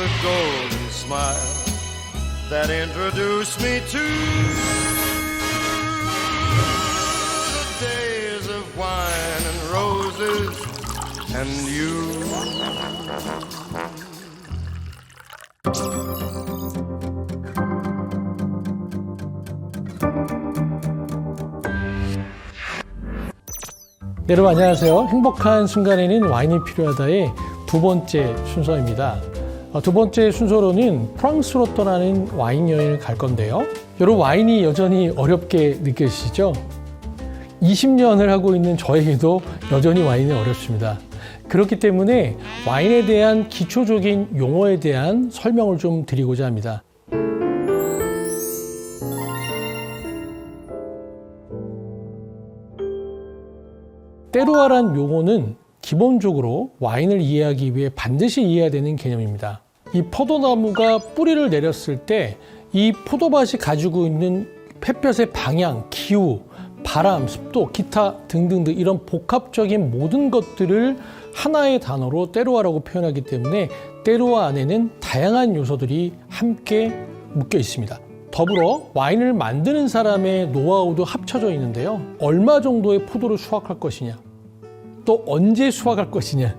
a golden smile that introduced me to the days of wine and roses and you. 네, 여러분 안녕하세요. 행복한 순간에는 와인이 필요하다의 두 번째 순서입니다. 두 번째 순서로는 프랑스로 떠나는 와인 여행을 갈 건데요. 여러분 와인이 여전히 어렵게 느껴지시죠? 20년을 하고 있는 저에게도 여전히 와인이 어렵습니다. 그렇기 때문에 와인에 대한 기초적인 용어에 대한 설명을 좀 드리고자 합니다. 때루아란 용어는 기본적으로 와인을 이해하기 위해 반드시 이해해야 되는 개념입니다. 이 포도나무가 뿌리를 내렸을 때 이 포도밭이 가지고 있는 햇볕의 방향, 기후, 바람, 습도, 기타 등등등 이런 복합적인 모든 것들을 하나의 단어로 때루아라고 표현하기 때문에 때루아 안에는 다양한 요소들이 함께 묶여 있습니다. 더불어 와인을 만드는 사람의 노하우도 합쳐져 있는데요. 얼마 정도의 포도를 수확할 것이냐, 또 언제 수확할 것이냐,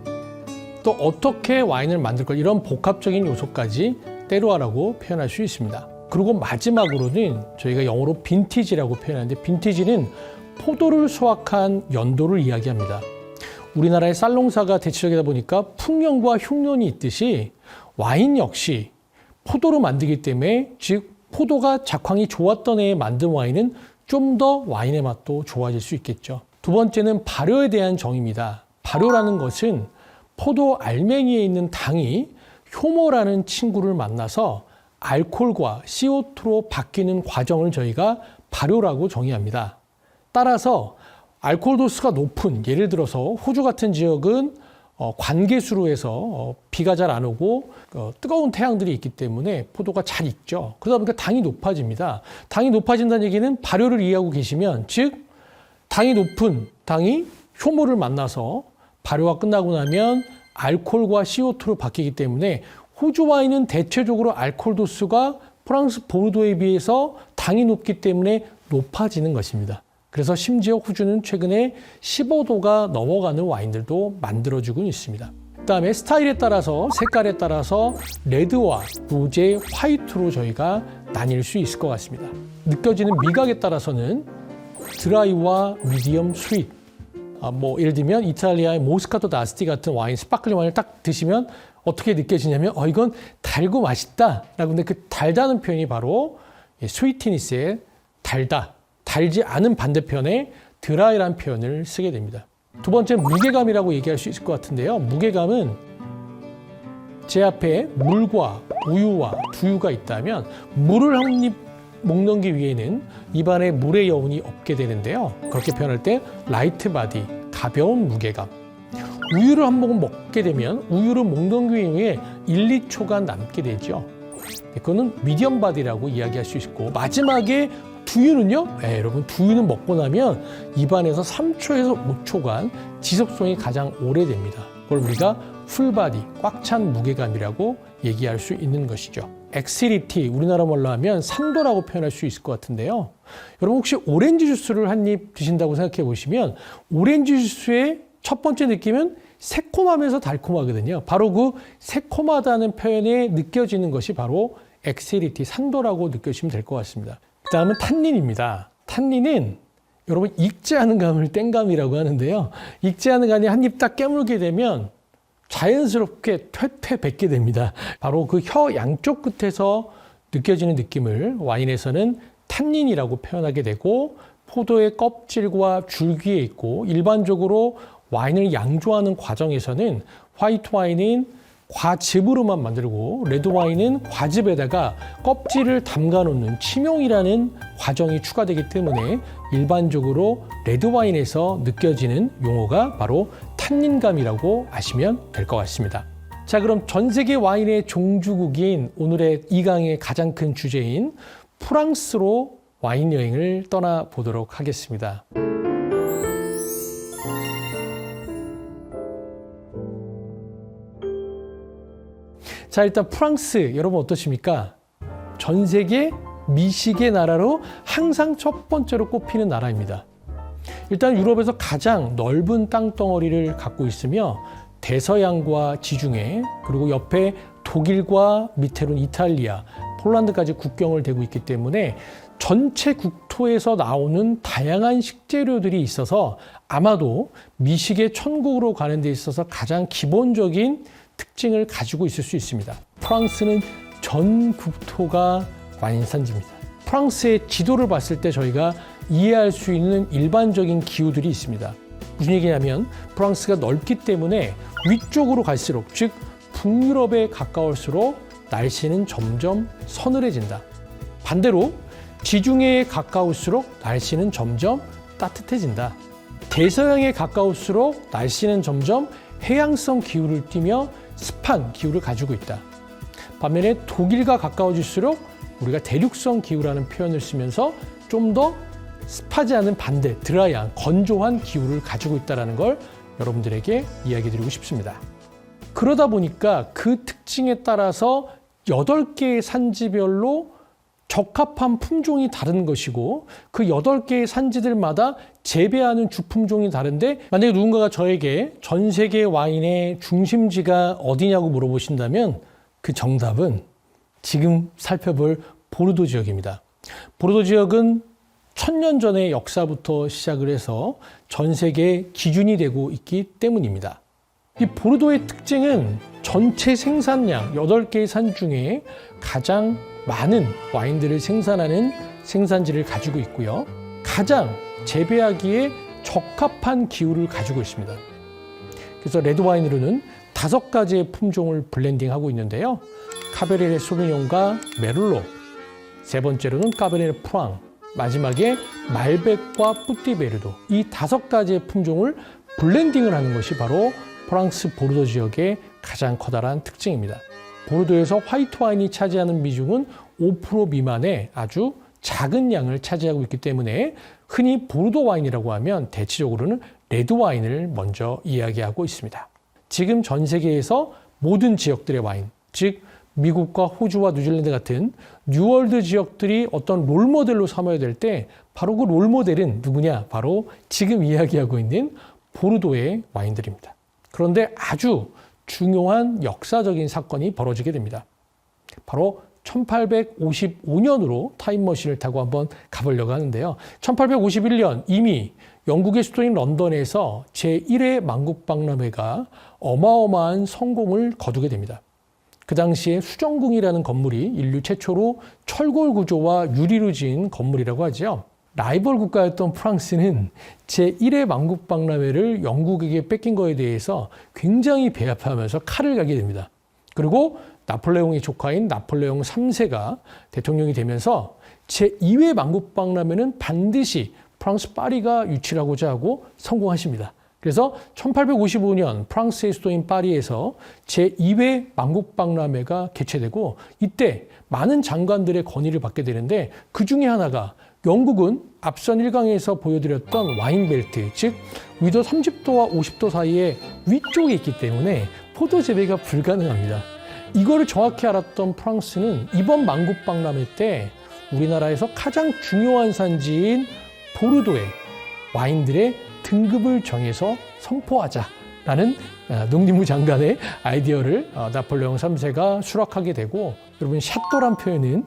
또 어떻게 와인을 만들 것, 이런 복합적인 요소까지 때루아라고 표현할 수 있습니다. 그리고 마지막으로는 저희가 영어로 빈티지라고 표현하는데, 빈티지는 포도를 수확한 연도를 이야기합니다. 우리나라의 쌀 농사가 대체적이다 보니까 풍년과 흉년이 있듯이 와인 역시 포도로 만들기 때문에, 즉 포도가 작황이 좋았던 해에 만든 와인은 좀 더 와인의 맛도 좋아질 수 있겠죠. 두 번째는 발효에 대한 정의입니다. 발효라는 것은 포도 알맹이에 있는 당이 효모라는 친구를 만나서 알코올과 CO2로 바뀌는 과정을 저희가 발효라고 정의합니다. 따라서 알코올 도수가 높은, 예를 들어서 호주 같은 지역은 관계수로 해서 비가 잘 안 오고 뜨거운 태양들이 있기 때문에 포도가 잘 익죠. 그러다 보니까 당이 높아집니다. 당이 높아진다는 얘기는 발효를 이해하고 계시면, 즉 당이 높은 당이 효모를 만나서 발효가 끝나고 나면 알코올과 CO2로 바뀌기 때문에 호주 와인은 대체적으로 알코올 도수가 프랑스 보르도에 비해서 당이 높기 때문에 높아지는 것입니다. 그래서 심지어 호주는 최근에 15도가 넘어가는 와인들도 만들어지고 있습니다. 그 다음에 스타일에 따라서, 색깔에 따라서 레드와 로제, 화이트로 저희가 나뉠 수 있을 것 같습니다. 느껴지는 미각에 따라서는 드라이와 미디엄, 스윗, 예를 들면 이탈리아의 모스카토 다스티 같은 와인, 스파클링 와인을 딱 드시면 어떻게 느껴지냐면 이건 달고 맛있다 라고. 근데 그 달다는 표현이 바로 스위트니스의 달다, 달지 않은 반대편에 드라이라는 표현을 쓰게 됩니다. 두 번째, 무게감이라고 얘기할 수 있을 것 같은데요. 무게감은 제 앞에 물과 우유와 두유가 있다면, 물을 한 입 먹는 게 위에는 입안에 물의 여운이 없게 되는데요. 그렇게 표현할 때 라이트 바디, 가벼운 무게감. 우유를 한 모금 먹게 되면 우유를 먹는 게 위에 1, 2초간 남게 되죠. 그거는 미디엄 바디라고 이야기할 수 있고, 마지막에 두유는요, 여러분 두유는 먹고 나면 입안에서 3초에서 5초간 지속성이 가장 오래됩니다. 그걸 우리가 풀바디, 꽉 찬 무게감이라고 얘기할 수 있는 것이죠. 엑시리티, 우리나라 말로 하면 산도라고 표현할 수 있을 것 같은데요. 여러분 혹시 오렌지 주스를 한 입 드신다고 생각해 보시면, 오렌지 주스의 첫 번째 느낌은 새콤하면서 달콤하거든요. 바로 그 새콤하다는 표현에 느껴지는 것이 바로 엑시리티, 산도라고 느껴지시면 될 것 같습니다. 그 다음은 탄닌입니다. 탄닌은 여러분 익지 않은 감을 땡감이라고 하는데요. 익지 않은 감이 한 입 딱 깨물게 되면 자연스럽게 퇴퇴 뱉게 됩니다. 바로 그 혀 양쪽 끝에서 느껴지는 느낌을 와인에서는 탄닌이라고 표현하게 되고, 포도의 껍질과 줄기에 있고, 일반적으로 와인을 양조하는 과정에서는 화이트 와인은 과즙으로만 만들고, 레드 와인은 과즙에다가 껍질을 담가 놓는 침용이라는 과정이 추가되기 때문에 일반적으로 레드 와인에서 느껴지는 용어가 바로 탄닌감이라고 아시면 될 것 같습니다. 자, 그럼 전 세계 와인의 종주국인 오늘의 이 강의 가장 큰 주제인 프랑스로 와인 여행을 떠나보도록 하겠습니다. 자, 일단 프랑스 여러분 어떠십니까? 전 세계 미식의 나라로 항상 첫 번째로 꼽히는 나라입니다. 일단 유럽에서 가장 넓은 땅덩어리를 갖고 있으며 대서양과 지중해, 그리고 옆에 독일과 밑에로는 이탈리아, 폴란드까지 국경을 대고 있기 때문에 전체 국토에서 나오는 다양한 식재료들이 있어서 아마도 미식의 천국으로 가는 데 있어서 가장 기본적인 특징을 가지고 있을 수 있습니다. 프랑스는 전 국토가 와인 산지입니다. 프랑스의 지도를 봤을 때 저희가 이해할 수 있는 일반적인 기후들이 있습니다. 무슨 얘기냐면 프랑스가 넓기 때문에 위쪽으로 갈수록, 즉 북유럽에 가까울수록 날씨는 점점 서늘해진다. 반대로 지중해에 가까울수록 날씨는 점점 따뜻해진다. 대서양에 가까울수록 날씨는 점점 해양성 기후를 띠며 습한 기후를 가지고 있다. 반면에 독일과 가까워질수록 우리가 대륙성 기후라는 표현을 쓰면서 좀 더 습하지 않은 반대, 드라이한, 건조한 기후를 가지고 있다는 걸 여러분들에게 이야기 드리고 싶습니다. 그러다 보니까 그 특징에 따라서 8개의 산지별로 적합한 품종이 다른 것이고 그 8개의 산지들마다 재배하는 주품종이 다른데, 만약에 누군가가 저에게 전 세계 와인의 중심지가 어디냐고 물어보신다면 그 정답은 지금 살펴볼 보르도 지역입니다. 보르도 지역은 1000년 전의 역사부터 시작을 해서 전 세계의 기준이 되고 있기 때문입니다. 이 보르도의 특징은 전체 생산량 8개의 산 중에 가장 많은 와인들을 생산하는 생산지를 가지고 있고요. 가장 재배하기에 적합한 기후를 가지고 있습니다. 그래서 레드와인으로는 5가지의 품종을 블렌딩하고 있는데요. 카베르네 소비뇽과 메를로, 세 번째로는 카베르네 프랑, 마지막에 말백과 뿌띠베르도, 이 5가지의 품종을 블렌딩을 하는 것이 바로 프랑스 보르도 지역의 가장 커다란 특징입니다. 보르도에서 화이트 와인이 차지하는 비중은 5% 미만의 아주 작은 양을 차지하고 있기 때문에 흔히 보르도 와인이라고 하면 대체적으로는 레드 와인을 먼저 이야기하고 있습니다. 지금 전 세계에서 모든 지역들의 와인, 즉 미국과 호주와 뉴질랜드 같은 뉴월드 지역들이 어떤 롤모델로 삼아야 될 때 바로 그 롤모델은 누구냐? 바로 지금 이야기하고 있는 보르도의 와인들입니다. 그런데 아주 중요한 역사적인 사건이 벌어지게 됩니다. 바로 1855년으로 타임머신을 타고 한번 가보려고 하는데요. 1851년 이미 영국의 수도인 런던에서 제1회 만국박람회가 어마어마한 성공을 거두게 됩니다. 그 당시에 수정궁이라는 건물이 인류 최초로 철골 구조와 유리로 지은 건물이라고 하죠. 라이벌 국가였던 프랑스는 제1회 만국박람회를 영국에게 뺏긴 거에 대해서 굉장히 배합하면서 칼을 가게 됩니다. 그리고 나폴레옹의 조카인 나폴레옹 3세가 대통령이 되면서 제2회 만국박람회는 반드시 프랑스 파리가 유치하고자 하고 성공하십니다. 그래서 1855년 프랑스의 수도인 파리에서 제2회 만국박람회가 개최되고 이때 많은 장관들의 건의를 받게 되는데 그 중에 하나가 영국은 앞선 1강에서 보여드렸던 와인벨트, 즉 위도 30도와 50도 사이에 위쪽에 있기 때문에 포도 재배가 불가능합니다. 이거를 정확히 알았던 프랑스는 이번 만국박람회 때 우리나라에서 가장 중요한 산지인 보르도의 와인들의 등급을 정해서 선포하자라는 농림부 장관의 아이디어를 나폴레옹 3세가 수락하게 되고, 여러분 샤또란 표현은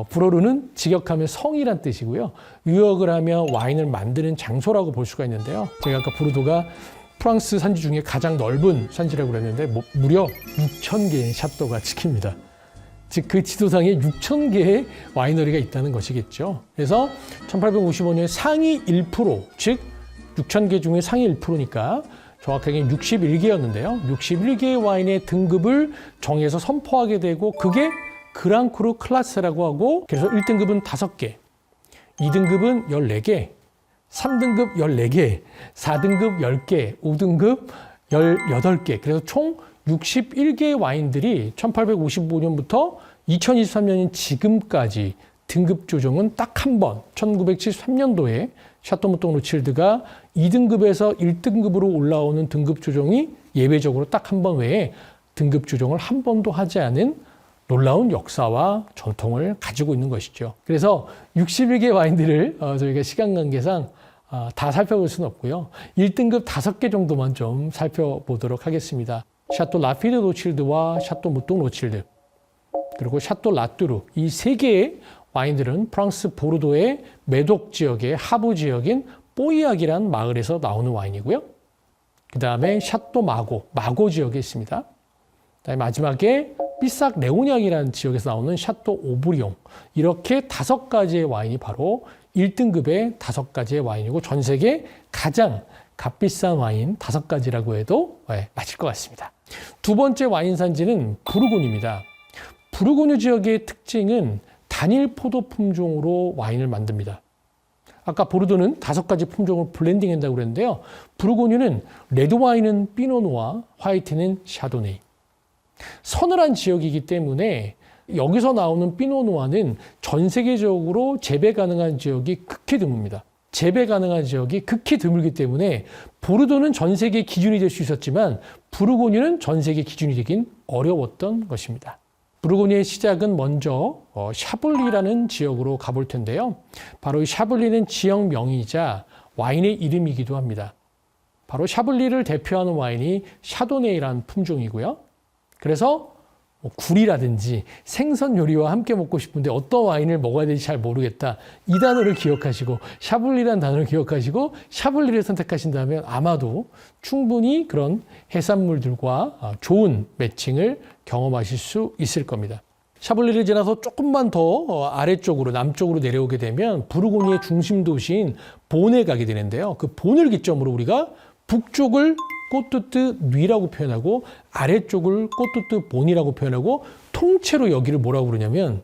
불어로는 직역하면 성이란 뜻이고요. 유역을 하면 와인을 만드는 장소라고 볼 수가 있는데요. 제가 아까 보르도가 프랑스 산지 중에 가장 넓은 산지라고 그랬는데 무려 6,000개의 샤또가 찍힙니다. 즉 그 지도상에 6,000개의 와이너리가 있다는 것이겠죠. 그래서 1855년에 상위 1%, 즉 6,000개 중에 상위 1%니까 정확하게 61개였는데요. 61개의 와인의 등급을 정해서 선포하게 되고 그게 그랑크루 클라스라고 하고, 그래서 1등급은 5개, 2등급은 14개, 3등급 14개, 4등급 10개, 5등급 18개, 그래서 총 61개의 와인들이 1855년부터 2023년인 지금까지 등급 조정은 딱 한 번, 1973년도에 샤또 무똥 로칠드가 2등급에서 1등급으로 올라오는 등급 조정이 예외적으로 딱 한 번 외에 등급 조정을 한 번도 하지 않은 놀라운 역사와 전통을 가지고 있는 것이죠. 그래서 61개 와인들을 저희가 시간 관계상 다 살펴볼 수는 없고요. 1등급 5개 정도만 좀 살펴보도록 하겠습니다. 샤또 라피드 로칠드와 샤또 무똥 로칠드, 그리고 샤또 라뚜르, 이 3개의 와인들은 프랑스 보르도의 메독 지역의 하부 지역인 뽀이악이라는 마을에서 나오는 와인이고요. 그 다음에 샤또 마고 지역에 있습니다. 그다음에 마지막에 삐싹 레오냥이라는 지역에서 나오는 샤또 오브리옹, 이렇게 5가지의 와인이 바로 1등급의 5가지의 와인이고 전 세계 가장 값비싼 와인 5가지라고 해도 맞을 것 같습니다. 두 번째 와인 산지는 부르고뉴입니다. 부르고뉴 지역의 특징은 단일 포도 품종으로 와인을 만듭니다. 아까 보르도는 5가지 품종을 블렌딩한다고 그랬는데요. 부르고뉴는 레드 와인은 피노누아, 화이트는 샤도네이. 서늘한 지역이기 때문에 여기서 나오는 피노누아는 전 세계적으로 재배 가능한 지역이 극히 드뭅니다. 재배 가능한 지역이 극히 드물기 때문에 보르도는 전 세계 기준이 될 수 있었지만 부르고뉴는 전 세계 기준이 되긴 어려웠던 것입니다. 부르고뉴의 시작은 먼저 샤블리라는 지역으로 가볼 텐데요. 바로 이 샤블리는 지역명이자 와인의 이름이기도 합니다. 바로 샤블리를 대표하는 와인이 샤도네이라는 품종이고요. 그래서 굴이라든지 생선 요리와 함께 먹고 싶은데 어떤 와인을 먹어야 될지 잘 모르겠다. 이 단어를 기억하시고 샤블리라는 단어를 기억하시고 샤블리를 선택하신다면 아마도 충분히 그런 해산물들과 좋은 매칭을 경험하실 수 있을 겁니다. 샤블리를 지나서 조금만 더 아래쪽으로 남쪽으로 내려오게 되면 부르고뉴의 중심 도시인 본에 가게 되는데요. 그 본을 기점으로 우리가 북쪽을 꼬뚜뜨 뉘라고 표현하고 아래쪽을 꼬뚜뜨 본이라고 표현하고 통째로 여기를 뭐라고 그러냐면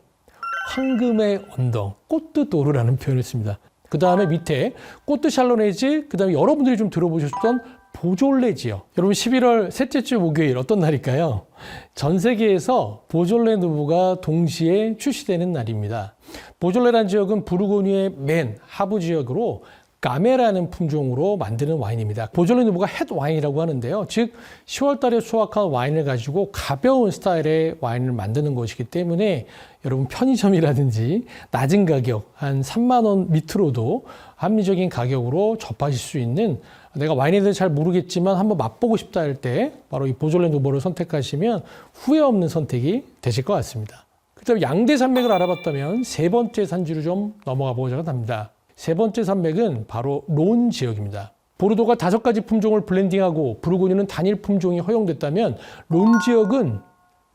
황금의 언덕, 꼬뚜도르라는 표현을 씁니다. 그 다음에 밑에 꼬뚜 샬로네즈, 그 다음에 여러분들이 좀 들어보셨던 보졸레 지역. 여러분 11월 셋째 주 목요일 어떤 날일까요? 전 세계에서 보졸레 누브가 동시에 출시되는 날입니다. 보졸레라는 지역은 부르고뉴의 맨 하부 지역으로 가메라는 품종으로 만드는 와인입니다. 보졸레 누브가 햇 와인이라고 하는데요. 즉 10월 달에 수확한 와인을 가지고 가벼운 스타일의 와인을 만드는 것이기 때문에 여러분 편의점이라든지 낮은 가격 한 3만 원 밑으로도 합리적인 가격으로 접하실 수 있는, 내가 와인에 대해서 잘 모르겠지만 한번 맛보고 싶다 할 때 바로 이 보졸레 누브를 선택하시면 후회 없는 선택이 되실 것 같습니다. 그다음에 양대 산맥을 알아봤다면 세 번째 산지로 좀 넘어가 보자고 합니다. 세 번째 산맥은 바로 론 지역입니다. 보르도가 5가지 품종을 블렌딩하고 부르고뉴는 단일 품종이 허용됐다면 론 지역은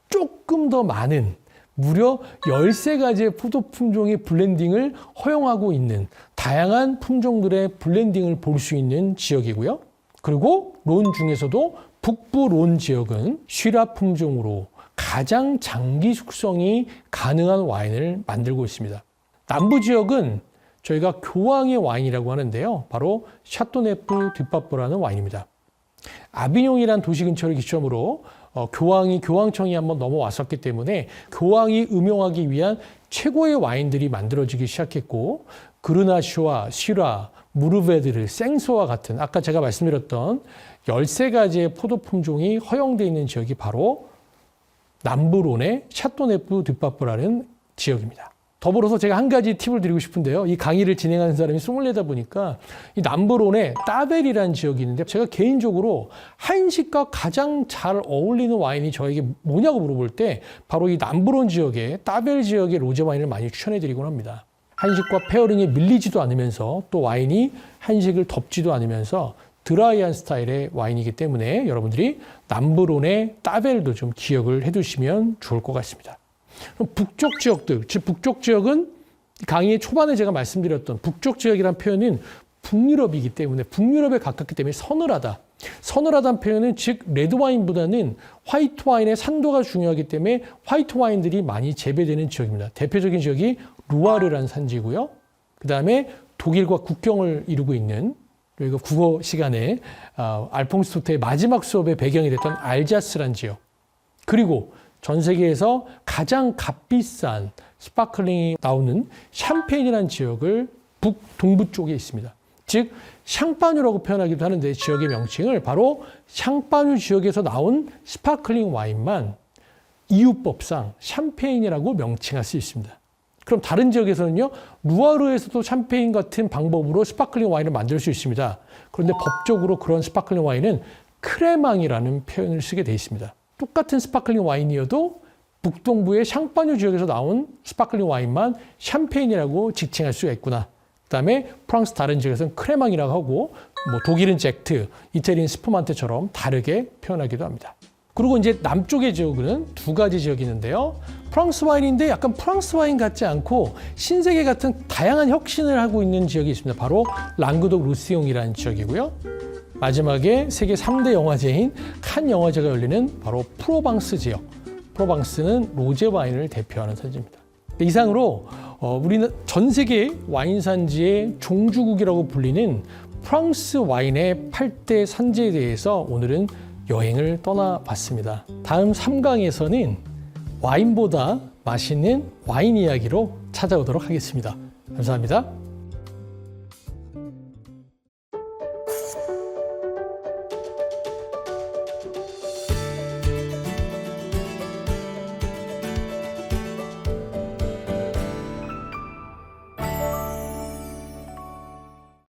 조금 더 많은 무려 13가지의 포도 품종의 블렌딩을 허용하고 있는 다양한 품종들의 블렌딩을 볼 수 있는 지역이고요. 그리고 론 중에서도 북부 론 지역은 쉬라 품종으로 가장 장기 숙성이 가능한 와인을 만들고 있습니다. 남부 지역은 저희가 교황의 와인이라고 하는데요. 바로 샤토네프 듀파포라는 와인입니다. 아비뇽이란 도시 근처를 기점으로 교황청이 한번 넘어왔었기 때문에 교황이 음용하기 위한 최고의 와인들이 만들어지기 시작했고, 그르나쇼와 시라, 무르베드르, 생소와 같은 아까 제가 말씀드렸던 13가지의 포도 품종이 허용되어 있는 지역이 바로 남부론의 샤토네프 듀파포라는 지역입니다. 더불어서 제가 한 가지 팁을 드리고 싶은데요. 이 강의를 진행하는 사람이 24다 보니까 이 남부론에 따벨이라는 지역이 있는데 제가 개인적으로 한식과 가장 잘 어울리는 와인이 저에게 뭐냐고 물어볼 때 바로 이 남부론 지역의 따벨 지역의 로제 와인을 많이 추천해 드리곤 합니다. 한식과 페어링에 밀리지도 않으면서 또 와인이 한식을 덮지도 않으면서 드라이한 스타일의 와인이기 때문에 여러분들이 남부론의 따벨도 좀 기억을 해 두시면 좋을 것 같습니다. 그럼 북쪽 지역들, 즉 북쪽 지역은 강의의 초반에 제가 말씀드렸던 북쪽 지역이라는 표현은 북유럽이기 때문에 북유럽에 가깝기 때문에 서늘하다. 서늘하다는 표현은 즉 레드 와인보다는 화이트 와인의 산도가 중요하기 때문에 화이트 와인들이 많이 재배되는 지역입니다. 대표적인 지역이 루아르라는 산지고요. 그 다음에 독일과 국경을 이루고 있는, 여기가 국어 시간에 알퐁스 토테의 마지막 수업의 배경이 됐던 알자스란 지역, 그리고 전 세계에서 가장 값비싼 스파클링이 나오는 샴페인이라는 지역을 북동부 쪽에 있습니다. 즉 샹파뉴라고 표현하기도 하는데 지역의 명칭을 바로 샹파뉴 지역에서 나온 스파클링 와인만 이유법상 샴페인이라고 명칭할 수 있습니다. 그럼 다른 지역에서는요, 루아르에서도 샴페인 같은 방법으로 스파클링 와인을 만들 수 있습니다. 그런데 법적으로 그런 스파클링 와인은 크레망이라는 표현을 쓰게 되어 있습니다. 똑같은 스파클링 와인이어도 북동부의 샹파뉴 지역에서 나온 스파클링 와인만 샴페인이라고 지칭할 수가 있구나. 그다음에 프랑스 다른 지역에서는 크레망이라고 하고, 뭐 독일은 젝트, 이태리는 스푸만테처럼 다르게 표현하기도 합니다. 그리고 이제 남쪽의 지역은 두 가지 지역이 있는데요. 프랑스 와인인데 약간 프랑스 와인 같지 않고 신세계 같은 다양한 혁신을 하고 있는 지역이 있습니다. 바로 랑그독 루시옹이라는 지역이고요. 마지막에 세계 3대 영화제인 칸 영화제가 열리는 바로 프로방스 지역. 프로방스는 로제 와인을 대표하는 산지입니다. 이상으로 우리는 전 세계 와인 산지의 종주국이라고 불리는 프랑스 와인의 8대 산지에 대해서 오늘은 여행을 떠나봤습니다. 다음 3강에서는 와인보다 맛있는 와인 이야기로 찾아오도록 하겠습니다. 감사합니다.